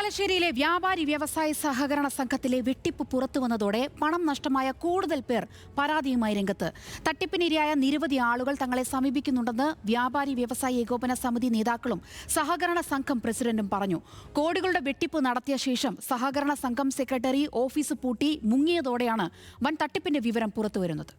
തലശ്ശേരിയിലെ വ്യാപാരി വ്യവസായ സഹകരണ സംഘത്തിലെ വെട്ടിപ്പ് പുറത്തുവന്നതോടെ പണം നഷ്ടമായ കൂടുതൽ പേർ പരാതിയുമായി രംഗത്ത്. തട്ടിപ്പിനിരയായ നിരവധി ആളുകൾ തങ്ങളെ സമീപിക്കുന്നുണ്ടെന്ന് വ്യാപാരി വ്യവസായ ഏകോപന സമിതി നേതാക്കളും സഹകരണ സംഘം പ്രസിഡന്റും പറഞ്ഞു. കോടികളുടെ വെട്ടിപ്പ് നടത്തിയ ശേഷം സഹകരണ സംഘം സെക്രട്ടറി ഓഫീസ് പൂട്ടി മുങ്ങിയതോടെയാണ് വൻ തട്ടിപ്പിന്റെ വിവരം പുറത്തുവരുന്നത്.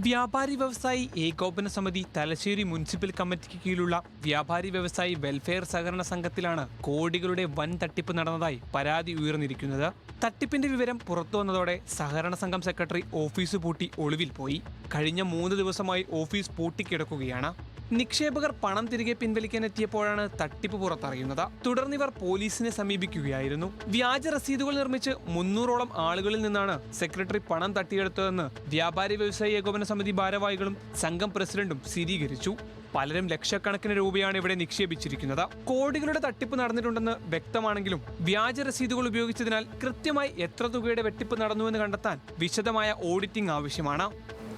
വ്യാപാരി വ്യവസായി ഏകോപന സമിതി തലശ്ശേരി മുനിസിപ്പൽ കമ്മിറ്റിക്ക് കീഴിലുള്ള വ്യാപാരി വ്യവസായി വെൽഫെയർ സഹകരണ സംഘത്തിലാണ് കോടികളുടെ വൻ തട്ടിപ്പ് നടന്നതായി പരാതി ഉയർന്നിരിക്കുന്നത്. തട്ടിപ്പിന്റെ വിവരം പുറത്തുവന്നതോടെ സഹകരണ സംഘം സെക്രട്ടറി ഓഫീസ് പൂട്ടി ഒളിവിൽ പോയി. കഴിഞ്ഞ 3 ദിവസമായി ഓഫീസ് പൂട്ടിക്കിടക്കുകയാണ്. നിക്ഷേപകർ പണം തിരികെ പിൻവലിക്കാനെത്തിയപ്പോഴാണ് തട്ടിപ്പ് പുറത്തറിയുന്നത്. തുടർന്നിവർ പോലീസിനെ സമീപിക്കുകയായിരുന്നു. വ്യാജ രസീതുകൾ നിർമ്മിച്ച് 300ഓളം ആളുകളിൽ നിന്നാണ് സെക്രട്ടറി പണം തട്ടിയെടുത്തതെന്ന് വ്യാപാരി വ്യവസായി ഏകോപന സമിതി ഭാരവാഹികളും സംഘം പ്രസിഡന്റും സ്ഥിരീകരിച്ചു. പലരും ലക്ഷക്കണക്കിന് രൂപയാണ് ഇവിടെ നിക്ഷേപിച്ചിരിക്കുന്നത്. കോടികളുടെ തട്ടിപ്പ് നടന്നിട്ടുണ്ടെന്ന് വ്യക്തമാണെങ്കിലും വ്യാജ രസീതുകൾ ഉപയോഗിച്ചതിനാൽ കൃത്യമായി എത്ര തുകയുടെ വെട്ടിപ്പ് നടന്നുവെന്ന് കണ്ടെത്താൻ വിശദമായ ഓഡിറ്റിംഗ് ആവശ്യമാണ്.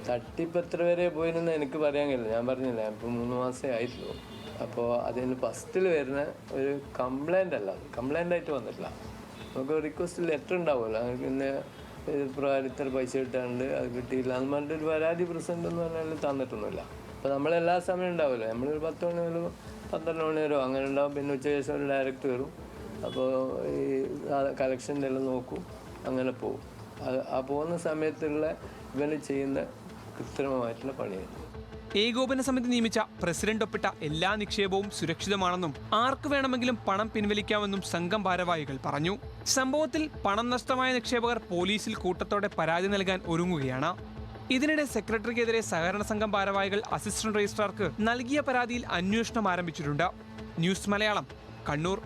തട്ടിപ്പ് എത്ര വരെ പോയിരുന്ന് എനിക്ക് പറയാൻ കഴിയില്ല. ഞാൻ പറഞ്ഞില്ല, ഇപ്പോൾ 3 മാസമേ ആയിട്ടുള്ളൂ. അപ്പോൾ അതിന് ഫസ്റ്റിൽ വരുന്ന ഒരു കംപ്ലൈൻ്റ് അല്ല, കംപ്ലൈൻ്റ് ആയിട്ട് വന്നിട്ടില്ല. നമുക്ക് റിക്വസ്റ്റ് ലെറ്റർ ഉണ്ടാവുമല്ലോ, പിന്നെ പ്രകാരം ഇത്ര പൈസ കിട്ടാണ്ട് അത് കിട്ടിയില്ല എന്ന് പറഞ്ഞിട്ട് ഒരു പരാതി പ്രസിഡന്റ് എന്ന് പറഞ്ഞാൽ തന്നിട്ടൊന്നുമില്ല. അപ്പോൾ നമ്മളെല്ലാ സമയം ഉണ്ടാവില്ല, നമ്മളൊരു 10 മണി വരെ 12 മണി വരെ അങ്ങനെ ഉണ്ടാവും. പിന്നെ ഉച്ച ശേഷം ഒരു ഡയറക്റ്റ് വരും. അപ്പോൾ ഈ കളക്ഷൻ്റെ എല്ലാം നോക്കും, അങ്ങനെ പോകും. ആ പോകുന്ന സമയത്തുള്ള ഇവന് ചെയ്യുന്ന കൃത്രിമമായിട്ടുള്ള പണിയായിരുന്നു. ഏകോപന സമിതി നിയമിച്ച പ്രസിഡന്റ് ഒപ്പിട്ട എല്ലാ നിക്ഷേപവും സുരക്ഷിതമാണെന്നും ആർക്ക് വേണമെങ്കിലും പണം പിൻവലിക്കാമെന്നും സംഘം ഭാരവാഹികൾ പറഞ്ഞു. സംഭവത്തിൽ പണം നഷ്ടമായ നിക്ഷേപകർ പോലീസിൽ കൂട്ടത്തോടെ പരാതി നൽകാൻ ഒരുങ്ങുകയാണ്. ഇതിനിടെ സെക്രട്ടറിക്കെതിരെ സഹകരണ സംഘം ഭാരവാഹികൾ അസിസ്റ്റന്റ് രജിസ്ട്രാർക്ക് നൽകിയ പരാതിയിൽ അന്വേഷണം ആരംഭിച്ചിട്ടുണ്ട്. ന്യൂസ് മലയാളം, കണ്ണൂർ.